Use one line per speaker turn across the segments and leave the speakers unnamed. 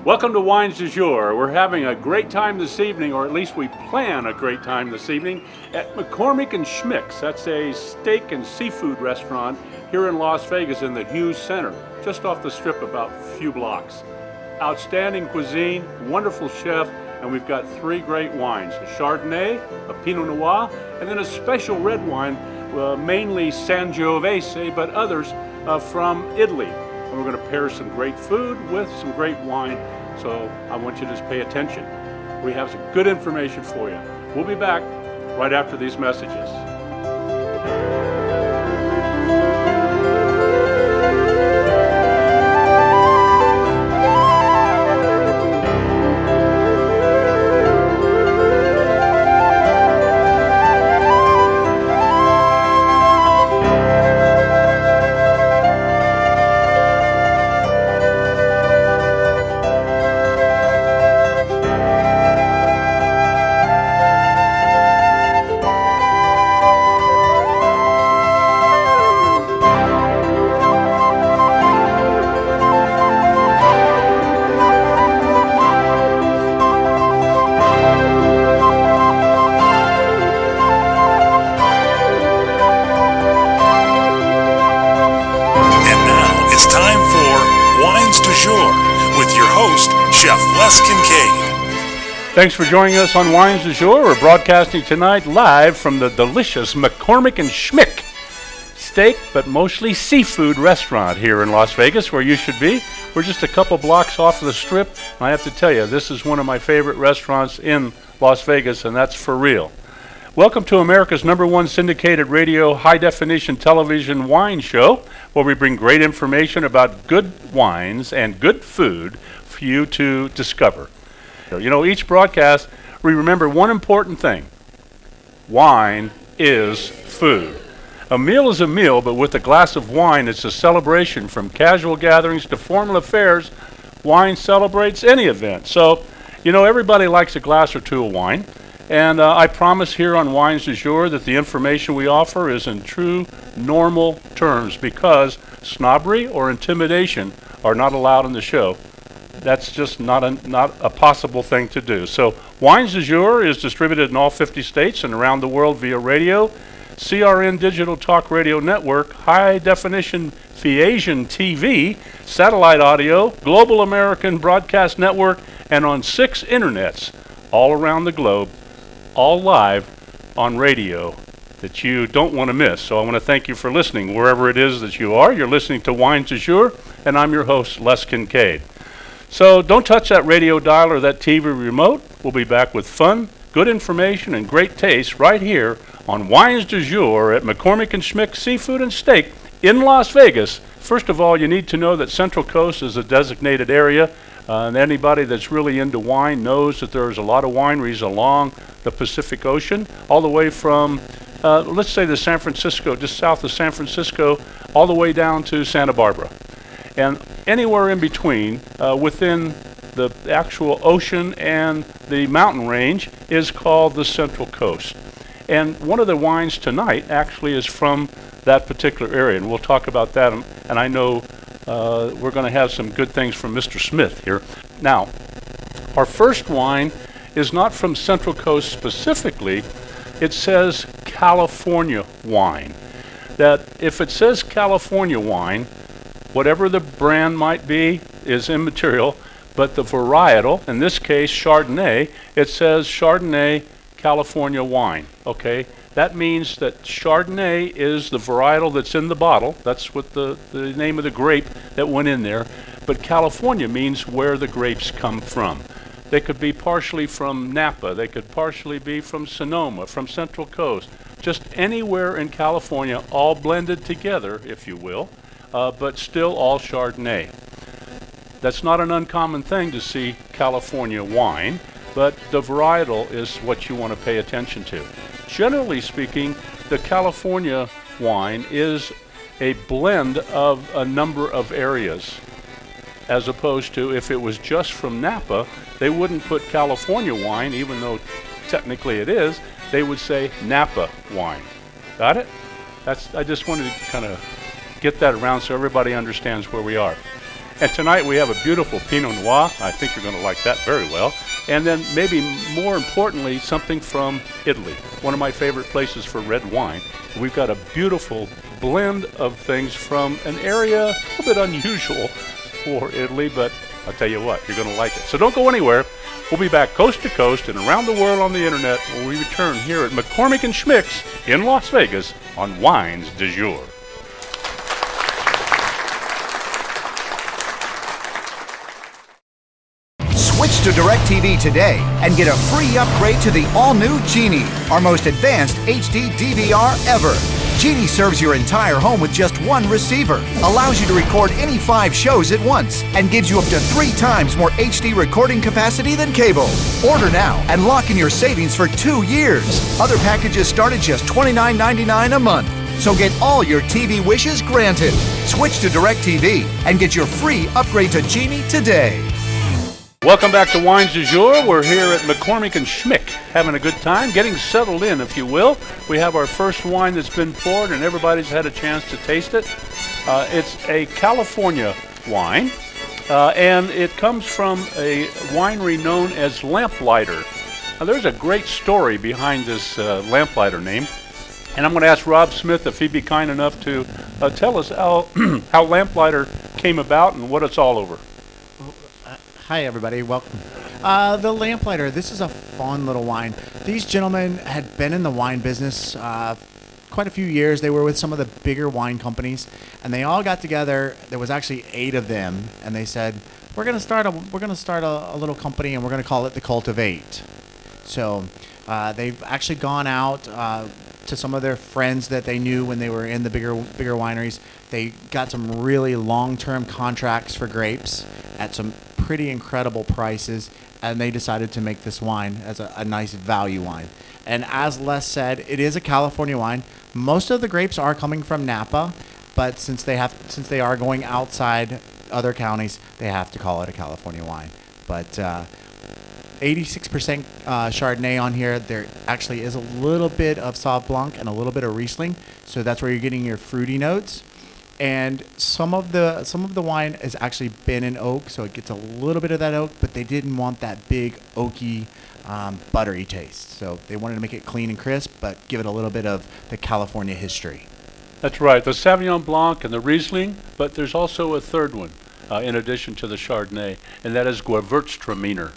Welcome to Wines du Jour. We're having a great time this evening, or at least we plan a great time this evening, at McCormick and Schmick's. That's a steak and seafood restaurant here in Las Vegas in the Hughes Center, just off the strip about a few blocks. Outstanding cuisine, wonderful chef, and we've got three great wines, a Chardonnay, a Pinot Noir, and then a special red wine, mainly Sangiovese, but others from Italy. And we're going to pair some great food with some great wine, so I want you to just pay attention. We have some good information for you. We'll be back right after these messages. Thanks for joining us on Wines du Jour. We're broadcasting tonight live from the delicious McCormick and Schmick steak, but mostly seafood restaurant here in Las Vegas, where you should be. We're just a couple blocks off of the strip. And I have to tell you, this is one of my favorite restaurants in Las Vegas, and that's for real. Welcome to America's #1 syndicated radio, high-definition television wine show, where we bring great information about good wines and good food for you to discover. You know, each broadcast, we remember one important thing. Wine is food. A meal is a meal, but with a glass of wine, it's a celebration. From casual gatherings to formal affairs, wine celebrates any event. So, you know, everybody likes a glass or two of wine. And I promise here on Wines du Jour that the information we offer is in true, normal terms, because snobbery or intimidation are not allowed in the show. That's just not a possible thing to do. So Wines du Jour is distributed in all 50 states and around the world via radio, CRN Digital Talk Radio Network, High Definition Asian TV, satellite audio, Global American Broadcast Network, and on 6 internets all around the globe, all live on radio that you don't want to miss. So I want to thank you for listening wherever it is that you are. You're listening to Wines du Jour, and I'm your host, Les Kincaid. So don't touch that radio dial or that TV remote. We'll be back with fun, good information, and great taste right here on Wines du Jour at McCormick and Schmick Seafood and Steak in Las Vegas. First of all, you need to know that Central Coast is a designated area, and anybody that's really into wine knows that there's a lot of wineries along the Pacific Ocean, all the way from, let's say, the San Francisco, just south of San Francisco, all the way down to Santa Barbara. And anywhere in between, within the actual ocean and the mountain range, is called the Central Coast. And one of the wines tonight actually is from that particular area, and we'll talk about that. And I know we're going to have some good things from Mr. Smith here. Now, our first wine is not from Central Coast specifically. It says California wine. That if it says California wine, whatever the brand might be is immaterial, but the varietal, in this case Chardonnay, it says Chardonnay California wine, okay? That means that Chardonnay is the varietal that's in the bottle. That's what the name of the grape that went in there. But California means where the grapes come from. They could be partially from Napa. They could partially be from Sonoma, from Central Coast. Just anywhere in California, all blended together, if you will. But still all Chardonnay. That's not an uncommon thing to see California wine, but the varietal is what you want to pay attention to. Generally speaking, the California wine is a blend of a number of areas, as opposed to if it was just from Napa, they wouldn't put California wine, even though technically it is, they would say Napa wine. Got it? I just wanted to kind of get that around so everybody understands where we are. And tonight we have a beautiful Pinot Noir. I think you're going to like that very well. And then maybe more importantly, something from Italy, one of my favorite places for red wine. We've got a beautiful blend of things from an area a little bit unusual for Italy, but I'll tell you what, you're going to like it. So don't go anywhere. We'll be back coast to coast and around the world on the internet when we return here at McCormick & Schmick's in Las Vegas on Wines du Jour.
Switch to DirecTV today and get a free upgrade to the all-new Genie, our most advanced HD DVR ever. Genie serves your entire home with just one receiver, allows you to record any 5 shows at once, and gives you up to 3 times more HD recording capacity than cable. Order now and lock in your savings for 2 years. Other packages start at just $29.99 a month. So get all your TV wishes granted. Switch to DirecTV and get your free upgrade to Genie today.
Welcome back to Wines du Jour. We're here at McCormick & Schmick, having a good time, getting settled in, if you will. We have our first wine that's been poured, and everybody's had a chance to taste it. It's a California wine, and it comes from a winery known as Lamplighter. Now, there's a great story behind this Lamplighter name, and I'm going to ask Rob Smith if he'd be kind enough to tell us how Lamplighter came about and what it's all over.
Hi, everybody. Welcome. The Lamplighter, this is a fun little wine. These gentlemen had been in the wine business quite a few years. They were with some of the bigger wine companies, and they all got together. There was actually 8 of them, and they said, we're going to start a little company, and we're going to call it the Cult of 8. So they've actually gone out to some of their friends that they knew when they were in the bigger wineries. They got some really long-term contracts for grapes at some pretty incredible prices, and they decided to make this wine as a nice value wine. And as Les said, it is a California wine. Most of the grapes are coming from Napa, but since they are going outside other counties, they have to call it a California wine. But 86% Chardonnay on here. There actually is a little bit of Sauv Blanc and a little bit of Riesling, so that's where you're getting your fruity notes. And some of the wine has actually been in oak, so it gets a little bit of that oak, but they didn't want that big oaky, buttery taste. So they wanted to make it clean and crisp, but give it a little bit of the California history.
That's right, the Sauvignon Blanc and the Riesling, but there's also a third one in addition to the Chardonnay, and that is Gewürztraminer.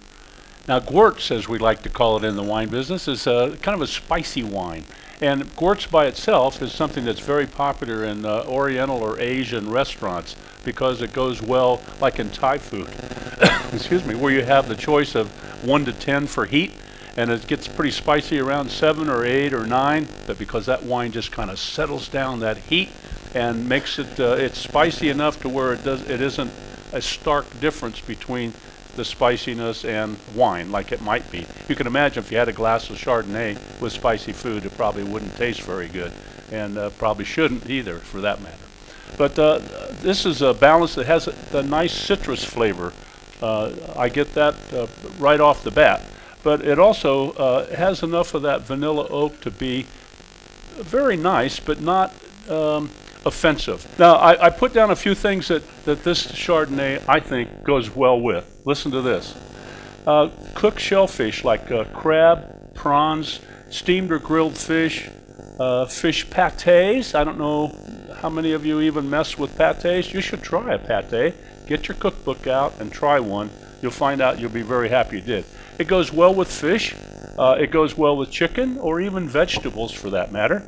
Now, Gewürz, as we like to call it in the wine business, is kind of a spicy wine. And Gewürz by itself is something that's very popular in Oriental or Asian restaurants because it goes well, like in Thai food, excuse me, where you have the choice of 1 to 10 for heat, and it gets pretty spicy around 7 or 8 or 9, but because that wine just kind of settles down that heat and makes it, it's spicy enough to where it isn't a stark difference between the spiciness and wine like it might be. You can imagine if you had a glass of Chardonnay with spicy food, it probably wouldn't taste very good, and probably shouldn't either for that matter. But this is a balance that has a nice citrus flavor. I get that right off the bat, but it also has enough of that vanilla oak to be very nice, but not offensive. Now, I put down a few things that this Chardonnay, I think, goes well with. Listen to this. Cooked shellfish like crab, prawns, steamed or grilled fish, fish pâtés. I don't know how many of you even mess with pâtés. You should try a pâté. Get your cookbook out and try one. You'll find out you'll be very happy you did. It goes well with fish. It goes well with chicken or even vegetables for that matter.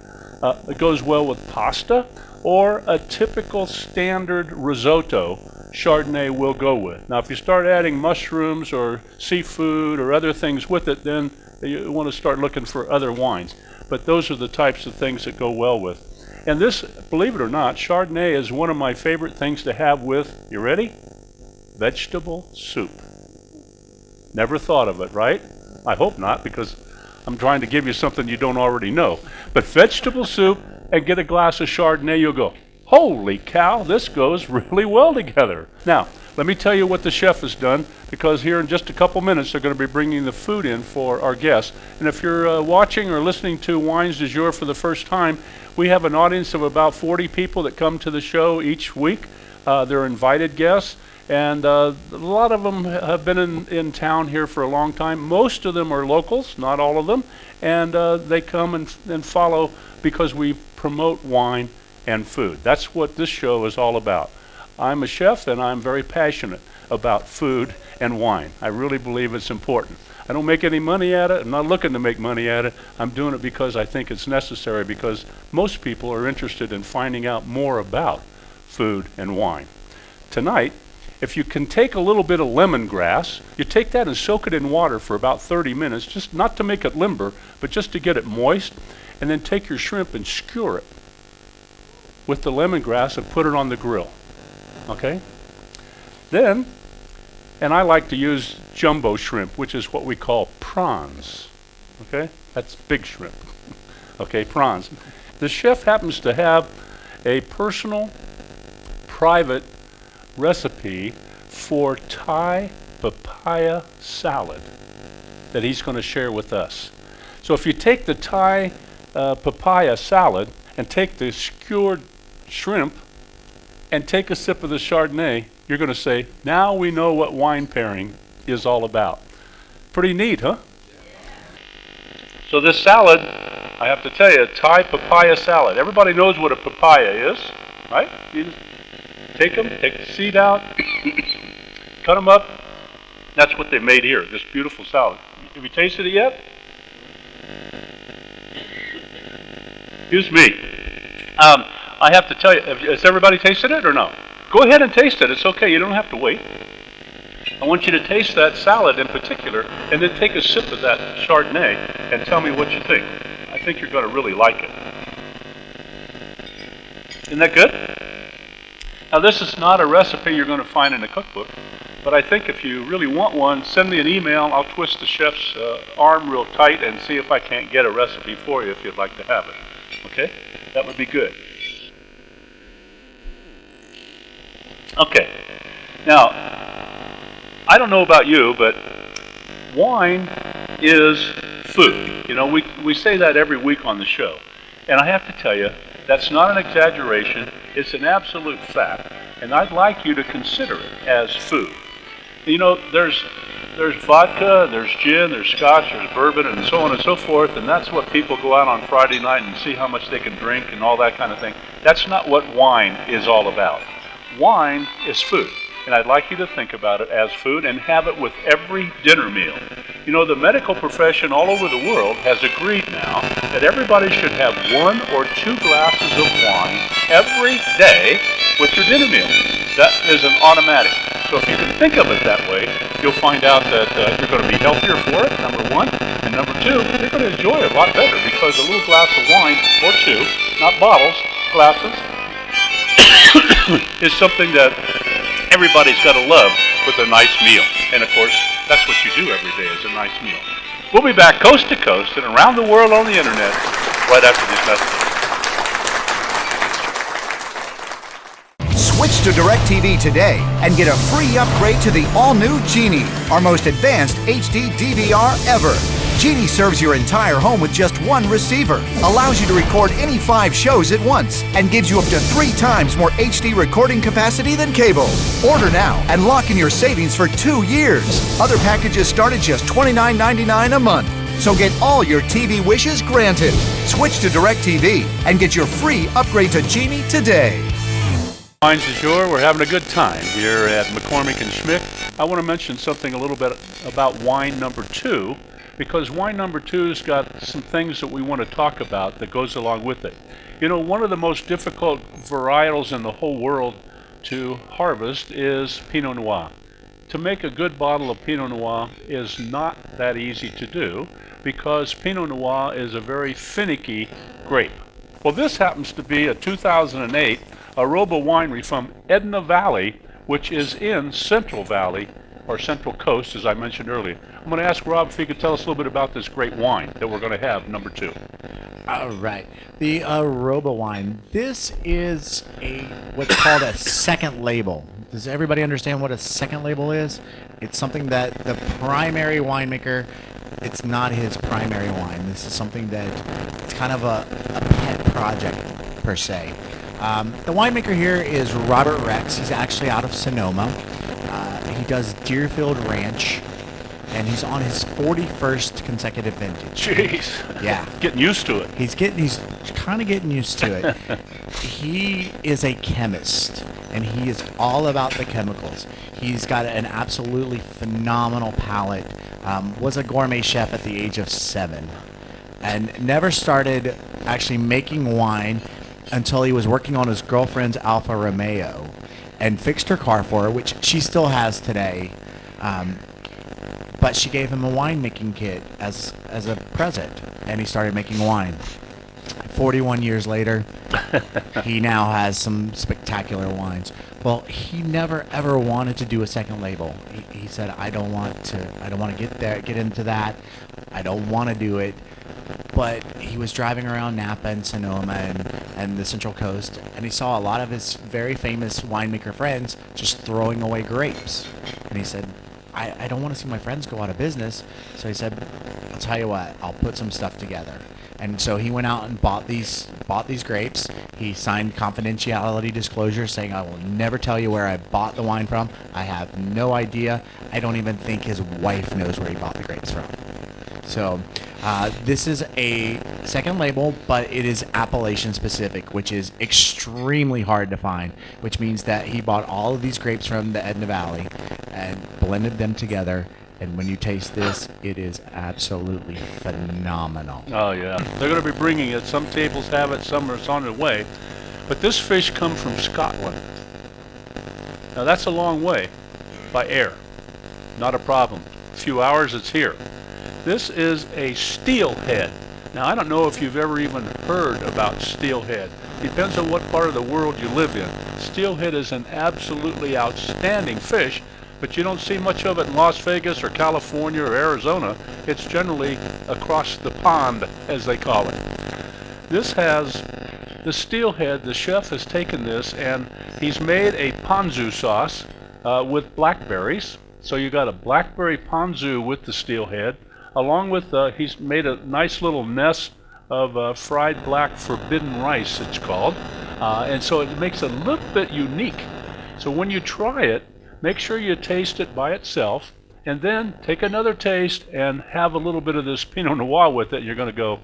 It goes well with pasta or a typical standard risotto. Chardonnay will go with. Now, if you start adding mushrooms or seafood or other things with it, then you want to start looking for other wines. But those are the types of things that go well with. And this, believe it or not, Chardonnay is one of my favorite things to have with, you ready? Vegetable soup. Never thought of it, right? I hope not, because I'm trying to give you something you don't already know. But vegetable soup and get a glass of Chardonnay, you'll go, holy cow, this goes really well together. Now, let me tell you what the chef has done, because here in just a couple minutes they're going to be bringing the food in for our guests. And if you're watching or listening to Wines du Jour for the first time, we have an audience of about 40 people that come to the show each week. They're invited guests, And a lot of them have been in town here for a long time. Most of them are locals, not all of them, and they come and follow because we promote wine and food. That's what this show is all about. I'm a chef, and I'm very passionate about food and wine. I really believe it's important. I don't make any money at it. I'm not looking to make money at it. I'm doing it because I think it's necessary, because most people are interested in finding out more about food and wine. Tonight, if you can take a little bit of lemongrass, you take that and soak it in water for about 30 minutes, just not to make it limber, but just to get it moist, and then take your shrimp and skewer it with the lemongrass and put it on the grill. Okay? Then, and I like to use jumbo shrimp, which is what we call prawns. Okay? That's big shrimp. Okay, prawns. The chef happens to have a personal, private recipe for Thai papaya salad that he's going to share with us. So if you take the Thai papaya salad and take the skewered shrimp and take a sip of the Chardonnay, you're going to say, now we know what wine pairing is all about. Pretty neat, huh? So this salad, I have to tell you, Thai papaya salad. Everybody knows what a papaya is, right? You just take them, take the seed out, cut them up. That's what they made here, this beautiful salad. Have you tasted it yet? Excuse me. I have to tell you, has everybody tasted it or no? Go ahead and taste it. It's okay. You don't have to wait. I want you to taste that salad in particular, and then take a sip of that Chardonnay and tell me what you think. I think you're going to really like it. Isn't that good? Now, this is not a recipe you're going to find in a cookbook, but I think if you really want one, send me an email. I'll twist the chef's arm real tight and see if I can't get a recipe for you if you'd like to have it. Okay? That would be good. Okay. Now, I don't know about you, but wine is food. You know, we say that every week on the show. And I have to tell you, that's not an exaggeration. It's an absolute fact. And I'd like you to consider it as food. You know, there's vodka, there's gin, there's scotch, there's bourbon, and so on and so forth. And that's what people go out on Friday night and see how much they can drink and all that kind of thing. That's not what wine is all about. Wine is food, and I'd like you to think about it as food and have it with every dinner meal. You know, the medical profession all over the world has agreed now that everybody should have 1 or 2 glasses of wine every day with your dinner meal. That is an automatic. So if you can think of it that way, you'll find out that you're going to be healthier for it, number 1, and number 2, you're going to enjoy it a lot better, because a little glass of wine, or 2, not bottles, glasses, is something that everybody's got to love with a nice meal. And of course, that's what you do every day, is a nice meal. We'll be back coast to coast and around the world on the internet right after these messages.
Switch to DirecTV today and get a free upgrade to the all-new Genie, our most advanced HD DVR ever. Genie serves your entire home with just one receiver, allows you to record any 5 shows at once, and gives you up to 3 times more HD recording capacity than cable. Order now and lock in your savings for 2 years. Other packages start at just $29.99 a month. So get all your TV wishes granted. Switch to DirecTV and get your free upgrade to Genie today.
Wines du Jour, we're having a good time here at McCormick and Schmick. I want to mention something a little bit about wine number 2, because wine number 2's got some things that we want to talk about that goes along with it. You know, one of the most difficult varietals in the whole world to harvest is Pinot Noir. To make a good bottle of Pinot Noir is not that easy to do, because Pinot Noir is a very finicky grape. Well, this happens to be a 2008 Aroba winery from Edna Valley, which is in Central Valley, or Central Coast, as I mentioned earlier. I'm going to ask Rob if he could tell us a little bit about this great wine that we're going to have, number 2.
All right. The Aroba wine. This is what's called a second label. Does everybody understand what a second label is? It's something that the primary winemaker, it's not his primary wine. This is something that it's kind of a pet project, per se. The winemaker here is Robert Rex. He's actually out of Sonoma. does Deerfield Ranch, and he's on his 41st consecutive vintage.
Jeez.
Yeah.
Getting used to it.
He's kind of getting used to it. He is a chemist, and he is all about the chemicals. He's got an absolutely phenomenal palate. Was a gourmet chef at the age of 7, and never started actually making wine until he was working on his girlfriend's Alfa Romeo, and fixed her car for her, which she still has today. But she gave him a winemaking kit as a present, and he started making wine. 41 years later, he now has some spectacular wines. Well, he never ever wanted to do a second label. He said, I don't want to get into that. I don't want to do it. But he was driving around Napa and Sonoma and the Central Coast, and he saw a lot of his very famous winemaker friends just throwing away grapes. And he said, I don't want to see my friends go out of business. So he said, I'll tell you what, I'll put some stuff together. And so he went out and bought these grapes. He signed confidentiality disclosure saying, I will never tell you where I bought the wine from. I have no idea. I don't even think his wife knows where he bought the grapes from. So this is a second label, but it is appellation specific, which is extremely hard to find, which means that he bought all of these grapes from the Edna Valley and blended them together. And when you taste this, it is absolutely phenomenal.
Oh, yeah. They're going to be bringing it. Some tables have it, some are on their way. But this fish comes from Scotland. Now, that's a long way by air. Not a problem. A few hours, it's here. This is a steelhead. Now, I don't know if you've ever even heard about steelhead. Depends on what part of the world you live in. Steelhead is an absolutely outstanding fish, but you don't see much of it in Las Vegas or California or Arizona. It's generally across the pond, as they call it. This has the steelhead. The chef has taken this and he's made a ponzu sauce with blackberries. So you got a blackberry ponzu with the steelhead, along with he's made a nice little nest of fried black forbidden rice, it's called. And so it makes it a little bit unique. So when you try it, make sure you taste it by itself, and then take another taste and have a little bit of this Pinot Noir with it. You're going to go,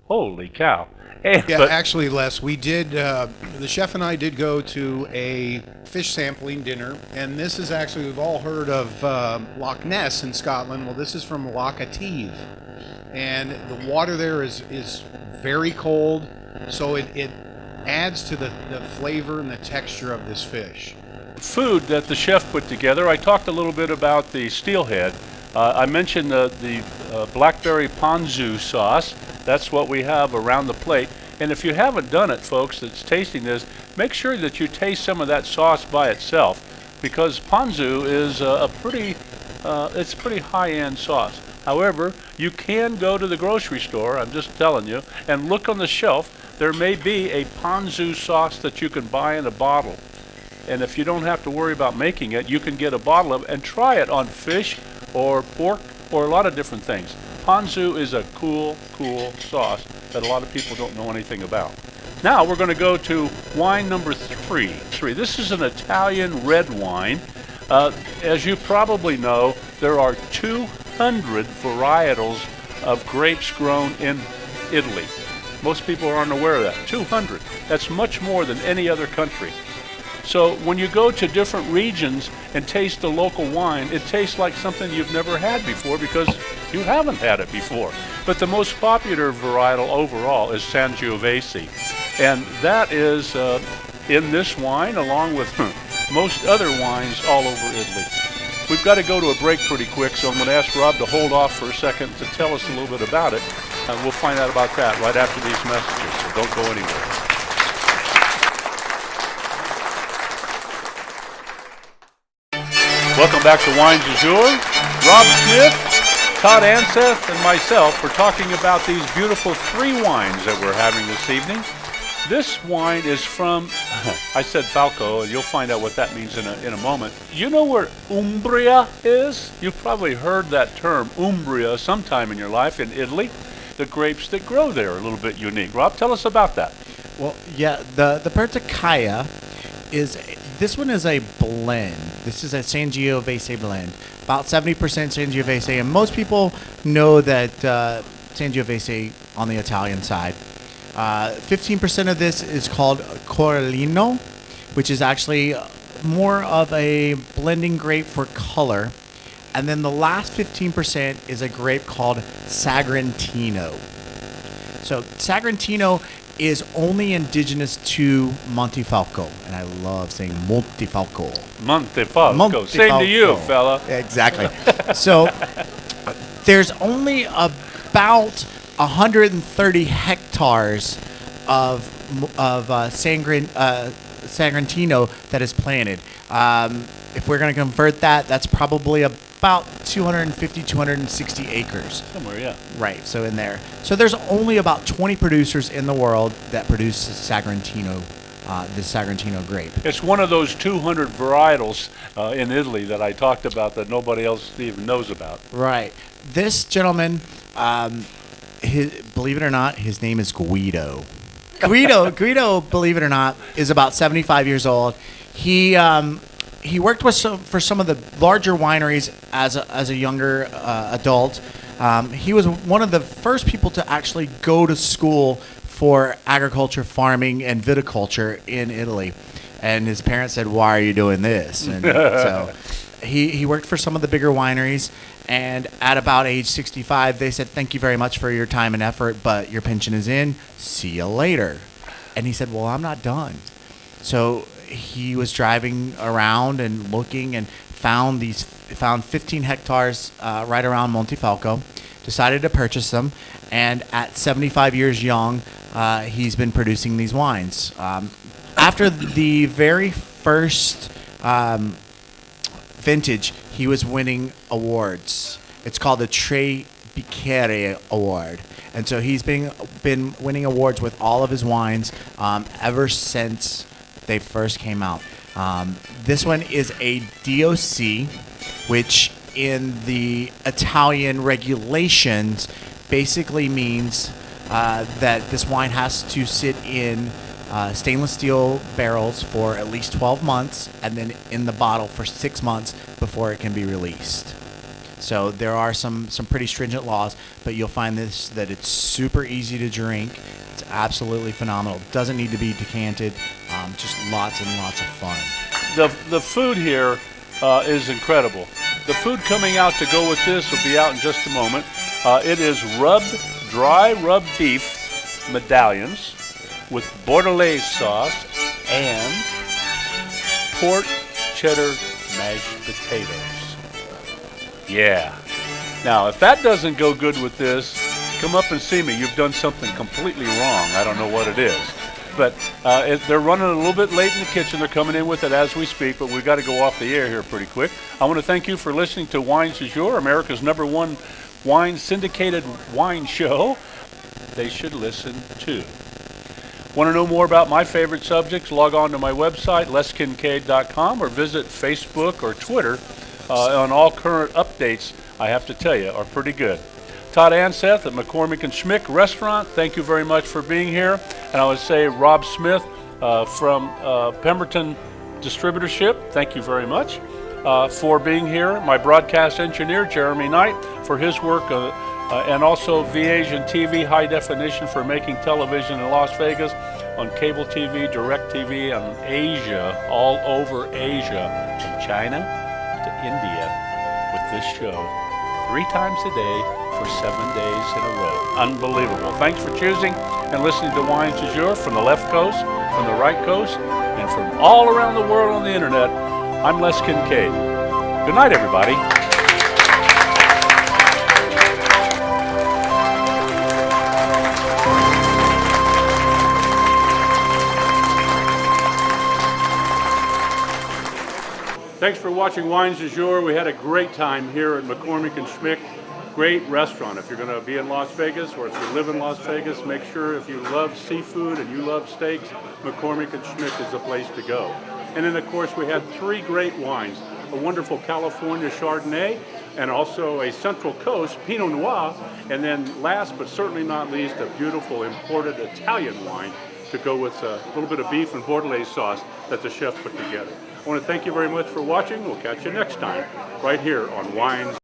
holy cow. And,
Yeah, actually, Les, we did, the chef and I did go to a fish sampling dinner, and this is actually, we've all heard of Loch Ness in Scotland. Well, this is from Loch Ative, and the water there is very cold, so it adds to the flavor and the texture of this fish.
food that the chef put together. I talked a little bit about the steelhead. I mentioned the blackberry ponzu sauce. That's what we have around the plate. And if you haven't done it, folks, that's tasting this, make sure that you taste some of that sauce by itself, because ponzu is it's a pretty high-end sauce. However, you can go to the grocery store, I'm just telling you, and look on the shelf. There may be a ponzu sauce that you can buy in a bottle. And if you don't have to worry about making it, you can get a bottle of it and try it on fish or pork or a lot of different things. Ponzu is a cool sauce that a lot of people don't know anything about. Now we're going to go to wine number three. This is an Italian red wine. As you probably know, there are 200 varietals of grapes grown in Italy. Most people aren't aware of that. 200. That's much more than any other country. So when you go to different regions and taste the local wine, it tastes like something you've never had before because you haven't had it before. But the most popular varietal overall is Sangiovese. And that is in this wine along with most other wines all over Italy. We've got to go to a break pretty quick, so I'm going to ask Rob to hold off for a second to tell us a little bit about it. And we'll find out about that right after these messages, so don't go anywhere. Welcome back to Wines du Jour. Rob Smith, Todd Anseth, and myself, we're talking about these beautiful three wines that we're having this evening. This wine is from, I said Falco, and you'll find out what that means in a moment. You know where Umbria is? You've probably heard that term, Umbria, sometime in your life in Italy. The grapes that grow there are a little bit unique. Rob, tell us about that.
Well, yeah, the Perticaia this one is a blend. This is a Sangiovese blend, about 70% Sangiovese, and most people know that Sangiovese on the Italian side. 15% of this is called Coralino, which is actually more of a blending grape for color. And then the last 15% is a grape called Sagrantino. So Sagrantino is only indigenous to Montefalco, and I love saying Montefalco.
Montefalco. Same to you, fella.
Exactly. So there's only about 130 hectares of Sagrantino that is planted. If we're going to convert that, that's probably about 250, 260 acres.
Somewhere, yeah.
Right, so in there. So there's only about 20 producers in the world that produce Sagrantino, this Sagrantino grape.
It's one of those 200 varietals in Italy that I talked about that nobody else even knows about.
Right. This gentleman, believe it or not, his name is Guido. Guido, believe it or not, is about 75 years old. He worked for some of the larger wineries as a younger adult. He was one of the first people to actually go to school for agriculture, farming, and viticulture in Italy. And his parents said, "Why are you doing this?" And so he worked for some of the bigger wineries. And at about age 65, they said, "Thank you very much for your time and effort, but your pension is in. See you later." And he said, "Well, I'm not done." So he was driving around and looking and found 15 hectares right around Montefalco, decided to purchase them, and at 75 years young, he's been producing these wines. After the very first vintage, he was winning awards. It's called the Tre Bicchieri Award. And so he's been winning awards with all of his wines ever since they first came out. This one is a DOC, which in the Italian regulations basically means that this wine has to sit in stainless steel barrels for at least 12 months and then in the bottle for 6 months before it can be released. So there are some pretty stringent laws, but you'll find that it's super easy to drink. It's absolutely phenomenal. Doesn't need to be decanted. Just lots and lots of fun.
The food here is incredible. The food coming out to go with this will be out in just a moment. It is dry rubbed beef medallions with Bordelaise sauce and pork cheddar mashed potatoes. Yeah. Now, if that doesn't go good with this, come up and see me. You've done something completely wrong. I don't know what it is. But they're running a little bit late in the kitchen. They're coming in with it as we speak, but we've got to go off the air here pretty quick. I want to thank you for listening to Wines du Jour, America's #1 wine syndicated wine show. They should listen to. Want to know more about my favorite subjects? Log on to my website, leskincaid.com, or visit Facebook or Twitter. On all current updates, I have to tell you, are pretty good. Todd Anseth at McCormick & Schmick Restaurant, thank you very much for being here. And I would say Rob Smith from Pemberton Distributorship, thank you very much for being here. My broadcast engineer, Jeremy Knight, for his work, and also VAsian TV, high definition for making television in Las Vegas, on cable TV, direct TV, and Asia, all over Asia, from China to India, with this show 3 times a day for 7 days in a row. Unbelievable. Thanks for choosing and listening to Wines du Jour from the left coast, from the right coast, and from all around the world on the internet. I'm Les Kincaid. Good night, everybody. Thanks for watching Wines du Jour. We had a great time here at McCormick & Schmick. Great restaurant. If you're going to be in Las Vegas, or if you live in Las Vegas, make sure if you love seafood and you love steaks, McCormick & Schmick is the place to go. And then, of course, we had 3 great wines. A wonderful California Chardonnay, and also a Central Coast Pinot Noir, and then last but certainly not least, a beautiful imported Italian wine to go with a little bit of beef and Bordelaise sauce that the chef put together. I want to thank you very much for watching. We'll catch you next time right here on Wines